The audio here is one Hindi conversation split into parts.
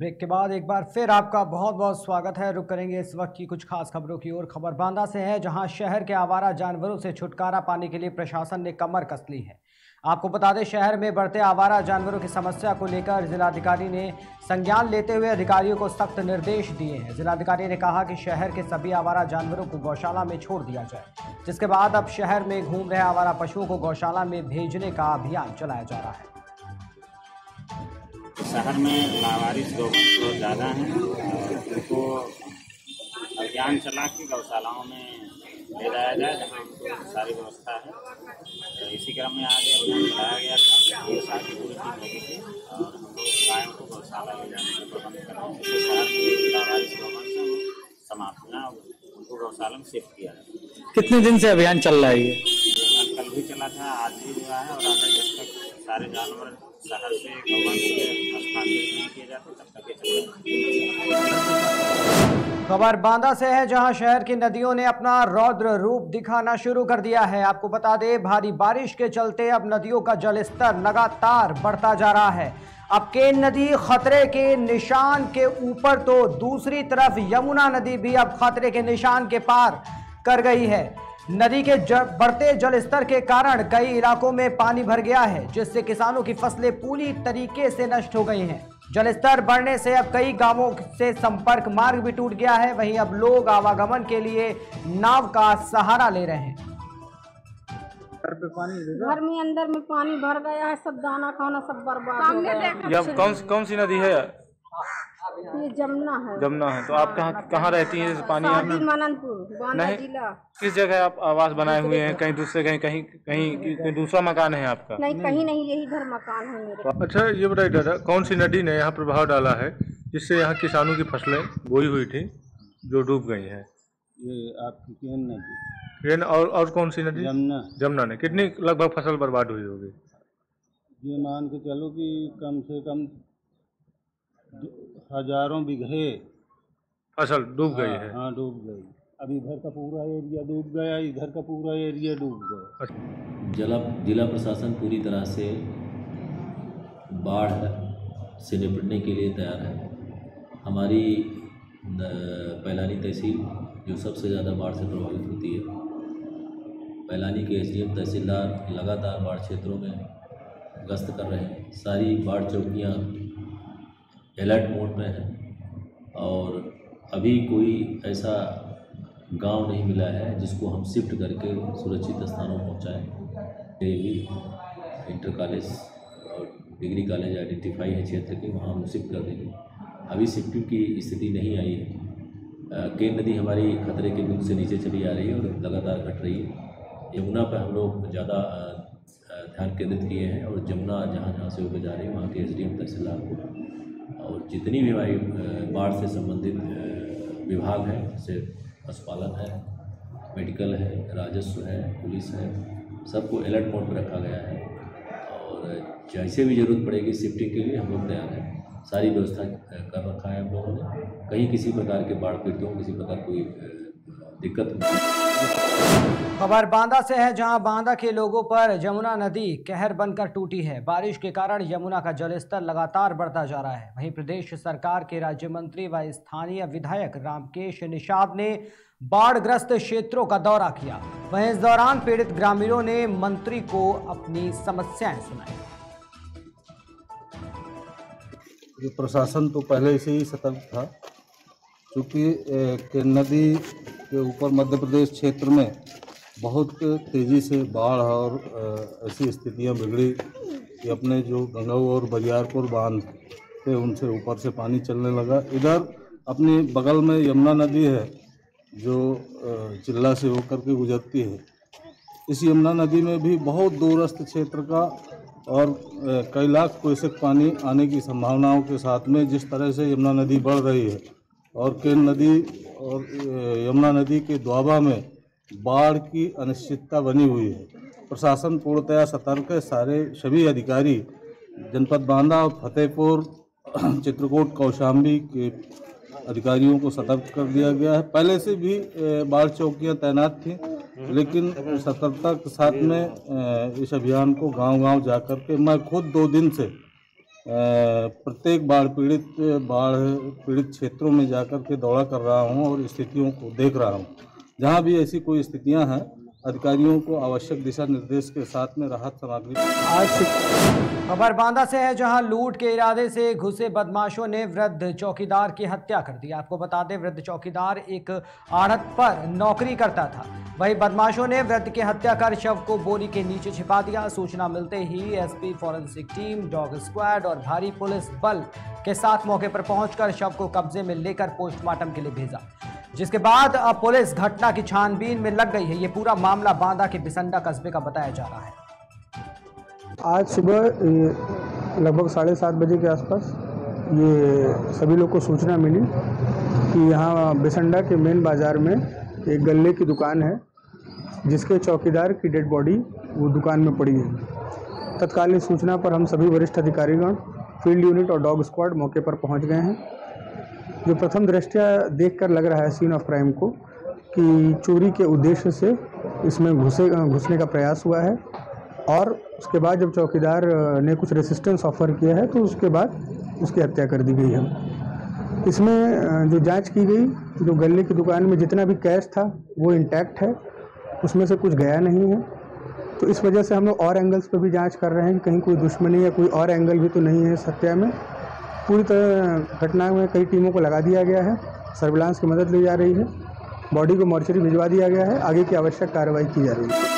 ब्रेक के बाद एक बार फिर आपका बहुत बहुत स्वागत है। रुक करेंगे इस वक्त की कुछ खास खबरों की ओर। खबर बांदा से है, जहां शहर के आवारा जानवरों से छुटकारा पाने के लिए प्रशासन ने कमर कस ली है। आपको बता दें, शहर में बढ़ते आवारा जानवरों की समस्या को लेकर जिलाधिकारी ने संज्ञान लेते हुए अधिकारियों को सख्त निर्देश दिए हैं। जिलाधिकारी ने कहा कि शहर के सभी आवारा जानवरों को गौशाला में छोड़ दिया जाए, जिसके बाद अब शहर में घूम रहे आवारा पशुओं को गौशाला में भेजने का अभियान चलाया जा रहा है। शहर में लावारिस गौवंश बहुत ज़्यादा हैं, उनको अभियान चला के गौशालाओं में ले जाया जाए, जहाँ उनको सारी व्यवस्था है। तो इसी क्रम में आज अभियान चलाया गया था। ये सारी पूरी टीम लगी थी और हम लोग गायों को गौशाला ले जाने का प्रबंध कर रहे हैं। इसके शहर में लावारिस गौवंश समाप्त हुआ, उनको गौशाला में शिफ्ट किया है। कितने दिन से अभियान चल रहा है ये? अभियान कल भी चला था, आज भी हुआ है, और आगे जब तक सारे जानवर शहर से गौवंश स्थानांतरित नहीं किए जाते तब तक ये खबर बांदा से है, जहां शहर की नदियों ने अपना रौद्र रूप दिखाना शुरू कर दिया है। आपको बता दें, भारी बारिश के चलते अब नदियों का जलस्तर लगातार बढ़ता जा रहा है। अब केन नदी खतरे के निशान के ऊपर, तो दूसरी तरफ यमुना नदी भी अब खतरे के निशान के पार कर गई है। नदी के बढ़ते जलस्तर के कारण कई इलाकों में पानी भर गया है, जिससे किसानों की फसलें पूरी तरीके से नष्ट हो गई हैं। जलस्तर बढ़ने से अब कई गांवों से संपर्क मार्ग भी टूट गया है। वहीं अब लोग आवागमन के लिए नाव का सहारा ले रहे हैं। घर में अंदर में पानी भर गया है, सब दाना खाना सब बर्बाद हो गया। ये कौन सी नदी है? ये जमुना है। जमुना है। तो आप कहाँ रहती हैं? पानी मननपुर बांदा जिला। किस जगह आप आवास बनाए हुए हैं? कहीं दूसरे कहीं दूसरा मकान है आपका? नहीं, कहीं नहीं, यही घर मकान है मेरे। अच्छा, ये बताइए दादा, कौन सी नदी ने यहाँ प्रभाव डाला है जिससे यहाँ किसानों की फसलें बोई हुई थी जो डूब गई हैं? ये आपकी केन नदी। केन और कौन सी नदी? जमुना ने। कितनी लगभग फसल बर्बाद हुई होगी? ये मान के चलो कि कम से कम हजारों बीघे फसल डूब गई है। हाँ, डूब गई। अब इधर का पूरा एरिया डूब गया, इधर का पूरा एरिया डूब गया। जिला प्रशासन पूरी तरह से बाढ़ से निपटने के लिए तैयार है। हमारी पैलानी तहसील जो सबसे ज़्यादा बाढ़ से प्रभावित होती है, पैलानी के एसडीएम तहसीलदार लगातार बाढ़ क्षेत्रों में गश्त कर रहे हैं। सारी बाढ़ चौकियाँ अलर्ट मोड में है और अभी कोई ऐसा गांव नहीं मिला है जिसको हम शिफ्ट करके सुरक्षित स्थानों पहुंचाएं। ये भी इंटर कॉलेज और डिग्री कॉलेज आइडेंटिफाई है क्षेत्र के, वहाँ हम शिफ्ट कर देंगे। अभी शिफ्टिंग की स्थिति नहीं आई है। केन नदी हमारी खतरे के बिंदु से नीचे चली आ रही है और लगातार घट रही है। यमुना पर हम लोग ज़्यादा ध्यान केंद्रित किए हैं और जमुना जहाँ से होकर जा रही है वहाँ के एसडीएम तहसीलदार को और जितनी भी हमारी बाढ़ से संबंधित विभाग हैं, जैसे पशुपालन है, मेडिकल है, राजस्व है, पुलिस है, सबको अलर्ट मोड पर रखा गया है और जैसे भी ज़रूरत पड़ेगी शिफ्टिंग के लिए हम लोग तैयार हैं। सारी व्यवस्था कर रखा है हम लोगों ने। कहीं किसी प्रकार के बाढ़ पीड़ितों को किसी प्रकार कोई दिक्कत नहीं। खबर बांदा से है, जहां बांदा के लोगों पर यमुना नदी कहर बनकर टूटी है। बारिश के कारण यमुना का जलस्तर लगातार बढ़ता जा रहा है। वहीं प्रदेश सरकार के राज्य मंत्री व स्थानीय विधायक रामकेश निषाद ने बाढ़ग्रस्त क्षेत्रों का दौरा किया। वहीं इस दौरान पीड़ित ग्रामीणों ने मंत्री को अपनी समस्याएं सुनाई। प्रशासन तो पहले से ही सतर्क था, क्योंकि नदी के ऊपर मध्य प्रदेश क्षेत्र में बहुत तेज़ी से बाढ़ और ऐसी स्थितियां बिगड़ी कि अपने जो गंगाऊ और बरियारपुर बांध थे उनसे ऊपर से पानी चलने लगा। इधर अपने बगल में यमुना नदी है जो चिल्ला से होकर के गुजरती है। इस यमुना नदी में भी बहुत दूरस्थ क्षेत्र का और कई लाख क्यूसेक पानी आने की संभावनाओं के साथ में जिस तरह से यमुना नदी बढ़ रही है और केन नदी और यमुना नदी के दोआबा में बाढ़ की अनिश्चितता बनी हुई है। प्रशासन पूर्णतया सतर्क है। सभी अधिकारी जनपद बांदा और फतेहपुर, चित्रकूट, कौशाम्बी के अधिकारियों को सतर्क कर दिया गया है। पहले से भी बाढ़ चौकियां तैनात थीं, लेकिन सतर्कता के साथ में इस अभियान को गांव-गांव जाकर के मैं खुद 2 दिन से प्रत्येक बाढ़ पीड़ित क्षेत्रों में जाकर के दौरा कर रहा हूं और स्थितियों को देख रहा हूं। जहां भी ऐसी कोई स्थितियां हैं, अधिकारियों को आवश्यक दिशा निर्देश के साथ में राहत सामग्री। खबर बांदा से है, जहां लूट के इरादे से घुसे बदमाशों ने वृद्ध चौकीदार की हत्या कर दी। आपको बता दें, वृद्ध चौकीदार एक आड़त पर नौकरी करता था। वहीं बदमाशों ने वृद्ध की हत्या कर शव को बोरी के नीचे छिपा दिया। सूचना मिलते ही SP forensic team, dog squad और भारी पुलिस बल के साथ मौके पर पहुंचकर शव को कब्जे में लेकर पोस्टमार्टम के लिए भेजा, जिसके बाद अब पुलिस घटना की छानबीन में लग गई है। ये पूरा मामला बांदा के बिसंडा कस्बे का बताया जा रहा है। आज सुबह लगभग 7:30 बजे के आसपास ये सभी लोग को सूचना मिली कि यहाँ बिसंडा के मेन बाज़ार में एक गल्ले की दुकान है, जिसके चौकीदार की डेड बॉडी वो दुकान में पड़ी है। तत्कालीन सूचना पर हम सभी वरिष्ठ अधिकारीगण, फील्ड यूनिट और डॉग स्क्वाड मौके पर पहुँच गए हैं। जो प्रथम दृष्टया देखकर लग रहा है सीन ऑफ क्राइम को कि चोरी के उद्देश्य से इसमें घुसने का प्रयास हुआ है, और उसके बाद जब चौकीदार ने कुछ रेसिस्टेंस ऑफर किया है तो उसके बाद उसकी हत्या कर दी गई है। इसमें जो जांच की गई, जो गल्ले की दुकान में जितना भी कैश था वो इंटैक्ट है, उसमें से कुछ गया नहीं है। तो इस वजह से हम लोग और एंगल्स पर भी जांच कर रहे हैं कि कहीं कोई दुश्मनी या कोई और एंगल भी तो नहीं है इस हत्या में। पूरी तरह घटना में कई टीमों को लगा दिया गया है, सर्विलांस की मदद ली जा रही है, बॉडी को मॉर्चरी भिजवा दिया गया है, आगे की आवश्यक कार्रवाई की जा रही है।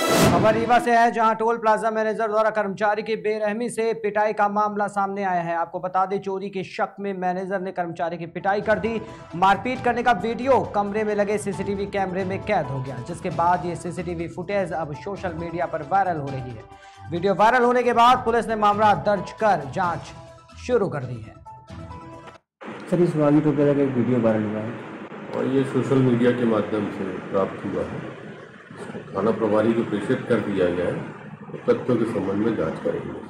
खबर रीवा से है, जहां टोल प्लाजा मैनेजर द्वारा कर्मचारी की बेरहमी से पिटाई का मामला सामने आया है। आपको बता दें, चोरी के शक में मैनेजर ने कर्मचारी की पिटाई कर दी। मारपीट करने का वीडियो कमरे में लगे सीसीटीवी कैमरे में कैद हो गया, जिसके बाद ये सीसीटीवी फुटेज अब सोशल मीडिया पर वायरल हो रही है। वीडियो वायरल होने के बाद पुलिस ने मामला दर्ज कर जाँच शुरू कर दी है। सर, इस वागी टोपेरा का एक वीडियो वायरल हुआ है और ये सोशल मीडिया के माध्यम से प्राप्त हुआ है। थाना प्रभारी को प्रेषित कर दिया गया है, तथ्यों के संबंध में जांच करेंगे।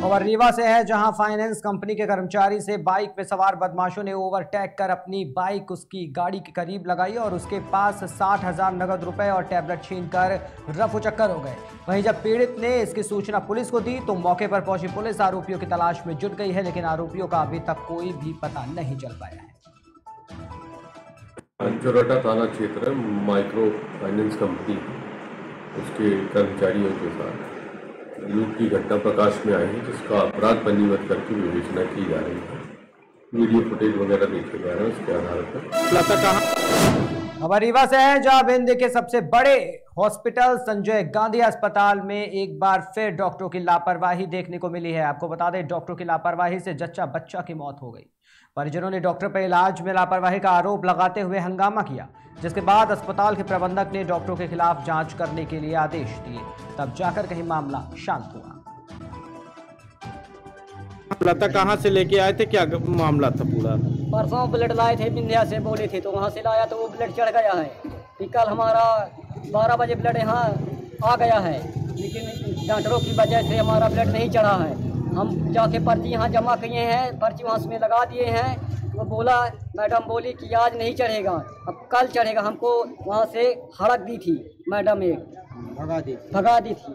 और रीवा से है, जहां फाइनेंस कंपनी के कर्मचारी से बाइक पे सवार बदमाशों ने ओवरटेक कर अपनी बाइक उसकी गाड़ी के करीब लगाई और उसके पास 60,000 नगद रुपए और टैबलेट छीनकर रफू चक्कर हो गए। वहीं जब पीड़ित ने इसकी सूचना पुलिस को दी तो मौके पर पहुंची पुलिस आरोपियों की तलाश में जुट गई है, लेकिन आरोपियों का अभी तक कोई भी पता नहीं चल पाया है। चोरटा थाना क्षेत्र माइक्रो फाइनेंस कंपनी, उसके कर्मचारियों के साथ लूट की घटना प्रकाश में आई है, जिसका अपराध पंजीबद्ध करके विवेचना की जा रही है। वीडियो फुटेज वगैरह देखे जा रहे हैं, उसके आधार पर। खबर रीवा से है, जहां भिंड के सबसे बड़े हॉस्पिटल संजय गांधी अस्पताल में एक बार फिर डॉक्टरों की लापरवाही देखने को मिली है। आपको बता दें, डॉक्टरों की लापरवाही से जच्चा बच्चा की मौत हो गई। परिजनों ने डॉक्टर पर इलाज में लापरवाही का आरोप लगाते हुए हंगामा किया, जिसके बाद अस्पताल के प्रबंधक ने डॉक्टरों के खिलाफ जांच करने के लिए आदेश दिए, तब जाकर कहीं मामला शांत हुआ। लता कहाँ से लेके आए थे, क्या मामला था पूरा? परसों ब्लड लाए थे, विंध्या से बोले थे, तो वहाँ से लाया तो वो ब्लड चढ़ गया है। फिर कल हमारा 12 बजे ब्लड यहाँ आ गया है, लेकिन डॉक्टरों की वजह से हमारा ब्लड नहीं चढ़ा है। हम जाके पर्ची यहाँ जमा किए हैं, पर्ची वहाँ में लगा दिए हैं। वो बोला, मैडम बोली कि आज नहीं चढ़ेगा, अब कल चढ़ेगा। हमको वहाँ से हड़क दी थी मैडम, एक भगा दी थी।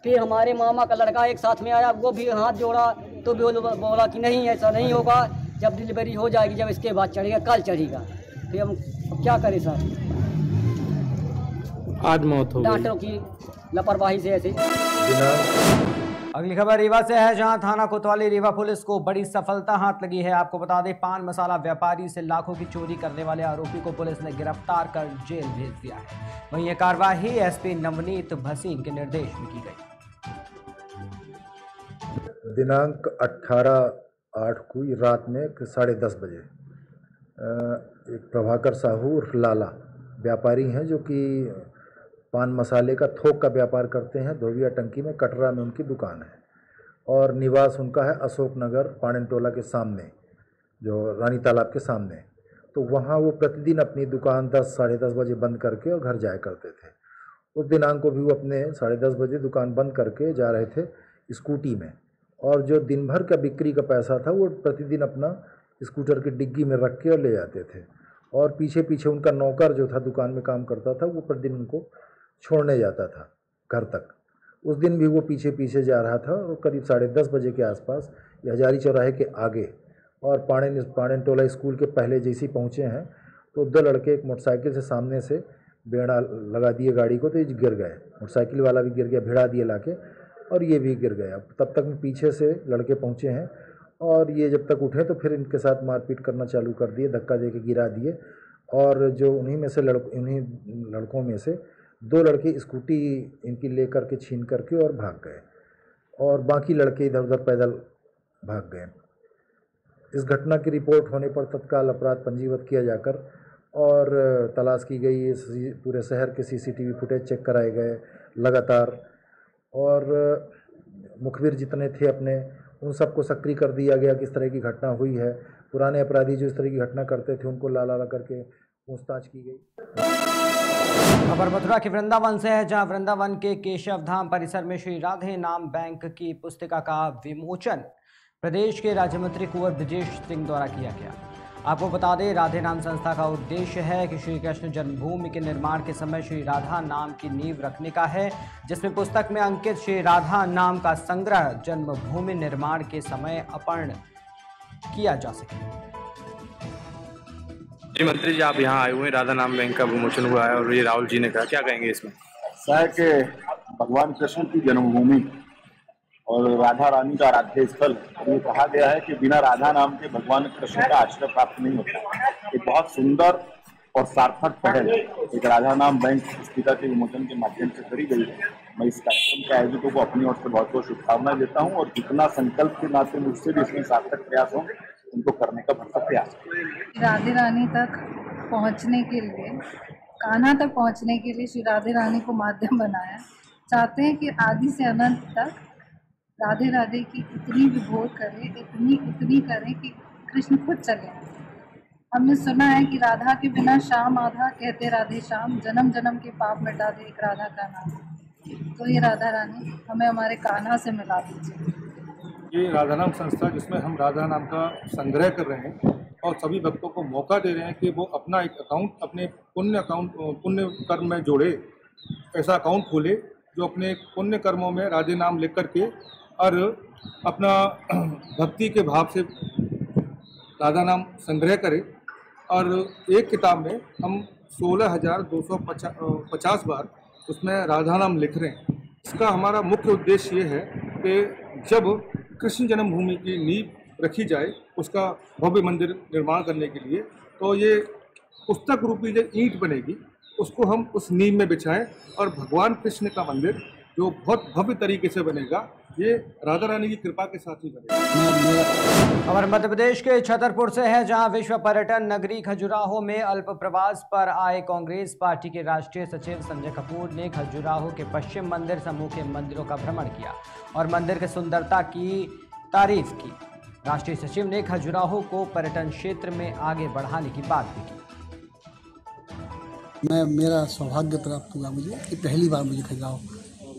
फिर हमारे मामा का लड़का एक साथ में आया, वो भी हाथ जोड़ा तो भी बोला कि नहीं, ऐसा नहीं होगा, जब डिलीवरी हो जाएगी जब इसके बाद चढ़ेगा, कल चढ़ेगा। फिर हम क्या करें सर, आज मौत हो गई डॉक्टरों की लापरवाही से ऐसे। अगली खबर रीवा से है, जहां थाना कोतवाली रीवा पुलिस को बड़ी सफलता हाथ लगी है। आपको बता दें, पान मसाला व्यापारी से लाखों की चोरी करने वाले आरोपी को पुलिस ने गिरफ्तार कर जेल भेज दिया है। वहीं यह कार्रवाई एसपी नवनीत भसीन के निर्देश में की गई। दिनांक 18/8 को रात में 10:30 बजे एक प्रभाकर साहू उर्फ लाला व्यापारी हैं, जो कि पान मसाले का थोक का व्यापार करते हैं। धोबिया टंकी में, कटरा में उनकी दुकान है और निवास उनका है अशोक नगर पाणन टोला के सामने, जो रानी तालाब के सामने। तो वहाँ वो प्रतिदिन अपनी दुकान 10 साढ़े 10 बजे बंद करके और घर जाया करते थे। उस दिनांक को भी वो अपने 10:30 बजे दुकान बंद करके जा रहे थे स्कूटी में, और जो दिन भर का बिक्री का पैसा था वो प्रतिदिन अपना स्कूटर की डिग्गी में रख के और ले जाते थे। और पीछे पीछे उनका नौकर जो था दुकान में काम करता था, वो प्रतिदिन उनको छोड़ने जाता था घर तक। उस दिन भी वो पीछे पीछे जा रहा था और करीब 10:30 बजे के आसपास ये हजारी चौराहे के आगे और पाणिन टोला स्कूल के पहले जैसे ही पहुँचे हैं तो 2 लड़के एक मोटरसाइकिल से सामने से बेड़ा लगा दिए गाड़ी को, तो ये गिर गए। मोटरसाइकिल वाला भी गिर गया, भिड़ा दिए लाके, और ये भी गिर गया। तब तक में पीछे से लड़के पहुँचे हैं और ये जब तक उठे तो फिर इनके साथ मारपीट करना चालू कर दिए, धक्का दे के गिरा दिए। और जो उन्हीं लड़कों में से 2 लड़के स्कूटी इनकी ले करके छीन करके और भाग गए और बाकी लड़के इधर उधर पैदल भाग गए। इस घटना की रिपोर्ट होने पर तत्काल अपराध पंजीबद्ध किया जाकर और तलाश की गई। पूरे शहर के CCTV फुटेज चेक कराए गए लगातार और मुखबिर जितने थे अपने उन सबको सक्रिय कर दिया गया। किस तरह की घटना हुई है, पुराने अपराधी जो इस तरह की घटना करते थे उनको ला करके पूछताछ की गई। खबर मथुरा के वृंदावन से है, जहां वृंदावन के केशव धाम परिसर में श्री राधे नाम बैंक की पुस्तिका का विमोचन प्रदेश के राज्य मंत्री कुंवर ब्रजेश सिंह द्वारा किया गया। आपको बता दें, राधे नाम संस्था का उद्देश्य है कि श्री कृष्ण जन्मभूमि के निर्माण के समय श्री राधा नाम की नींव रखने का है, जिसमें पुस्तक में अंकित श्री राधा नाम का संग्रह जन्मभूमि निर्माण के समय अर्पण किया जा सके। जी मंत्री जी, आप यहाँ आए हुए हैं, राधा नाम बैंक का विमोचन हुआ है और ये राहुल जी ने कहा, क्या कहेंगे इसमें? कि भगवान कृष्ण की जन्मभूमि और राधा रानी का आराध्य स्थल, ये कहा गया है कि बिना राधा नाम के भगवान कृष्ण का आश्रय प्राप्त नहीं होता। एक बहुत सुंदर और सार्थक पहल एक राधा नाम बैंक पुस्तिका के विमोचन के माध्यम से करी गई है। मैं इस कार्यक्रम के आयोजकों को अपनी ओर से बहुत बहुत शुभकामनाएं देता हूँ और जितना संकल्प के नाते मुझसे भी इसमें सार्थक प्रयास हो उनको करने का भरसक प्रयास। राधे रानी तक पहुँचने के लिए, कान्हा तक पहुँचने के लिए श्री राधे रानी को माध्यम बनाया। चाहते हैं कि आदि से अनंत तक राधे राधे की इतनी विभोर करें, इतनी करें कि कृष्ण खुद चले आए। हमने सुना है कि राधा के बिना श्याम आधा, कहते राधे श्याम, जन्म जन्म के पाप मिटा दे एक राधा का नाम। तो ये राधा रानी हमें हमारे कान्हा से मिला दीजिए। ये राधा नाम संस्था, जिसमें हम राधा नाम का संग्रह कर रहे हैं और सभी भक्तों को मौका दे रहे हैं कि वो अपना एक अकाउंट अपने पुण्य कर्म में जोड़े। ऐसा अकाउंट खोले जो अपने पुण्य कर्मों में राधे नाम लिख करके और अपना भक्ति के भाव से राधा नाम संग्रह करे। और एक किताब में हम 16,250 बार उसमें राधा नाम लिख रहे हैं। इसका हमारा मुख्य उद्देश्य ये है कि जब कृष्ण जन्मभूमि की नींव रखी जाए, उसका भव्य मंदिर निर्माण करने के लिए, तो ये पुस्तक रूपी जो ईंट बनेगी उसको हम उस नींव में बिछाएं और भगवान कृष्ण का मंदिर जो बहुत भव्य तरीके से बनेगा, ये राधा रानी की कृपा के साथ ही बनेगा। खबर मध्य प्रदेश के छतरपुर से है, जहां विश्व पर्यटन नगरी खजुराहो में अल्प प्रवास पर आए कांग्रेस पार्टी के राष्ट्रीय सचिव संजय कपूर ने खजुराहो के पश्चिम मंदिर समूह के मंदिरों का भ्रमण किया और मंदिर की सुंदरता की तारीफ की। राष्ट्रीय सचिव ने खजुराहो को पर्यटन क्षेत्र में आगे बढ़ाने की बात भी की। मेरा सौभाग्य प्राप्त हुआ मुझे कि पहली बार मुझे खजुराहो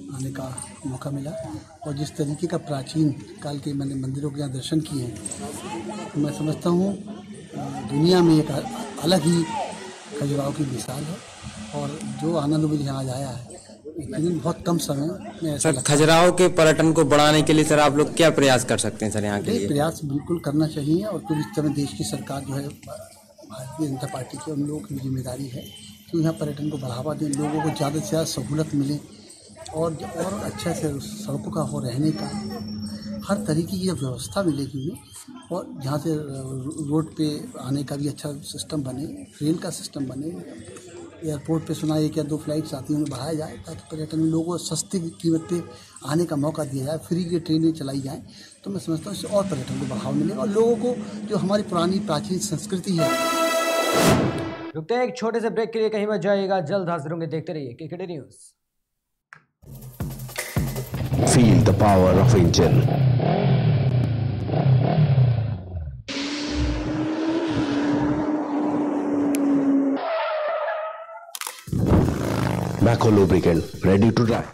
आने का मौका मिला और जिस तरीके का प्राचीन काल के मैंने मंदिरों के यहाँ दर्शन किए हैं, तो मैं समझता हूँ दुनिया में एक अलग ही खजुराहो की मिसाल है। और जो आनंद मुझे यहाँ आया है, लेकिन बहुत कम समय में ऐसा सर, खजुराहो के पर्यटन को बढ़ाने के लिए सर आप लोग क्या प्रयास कर सकते हैं सर यहाँ के लिए? प्रयास बिल्कुल करना चाहिए और तो इस समय देश की सरकार जो है भारतीय जनता पार्टी की, उन लोगों की जिम्मेदारी है कि यहाँ पर्यटन को बढ़ावा दें, लोगों को ज़्यादा से ज़्यादा सहूलत मिले और अच्छा से सड़कों का हो रहने का हर तरीके की व्यवस्था मिलेगी और जहाँ से रोड पे आने का भी अच्छा सिस्टम बने, ट्रेन का सिस्टम बने। एयरपोर्ट पे सुना एक या 2 फ्लाइट्स आती हैं, उन्हें बढ़ाया जाए ताकि पर्यटन लोगों को सस्ती कीमत पे आने का मौका दिया जाए, फ्री की ट्रेनें चलाई जाएँ। तो मैं समझता हूँ इससे और पर्यटन को बढ़ावा मिलेगा और लोगों को जो हमारी पुरानी प्राचीन संस्कृति है। रुकते हैं एक छोटे से ब्रेक के लिए, कहीं मत जाइएगा, जल्द हाजिर होंगे, देखते रहिए KKD news. Feel the power of engine. Bako lubricant, ready to drive.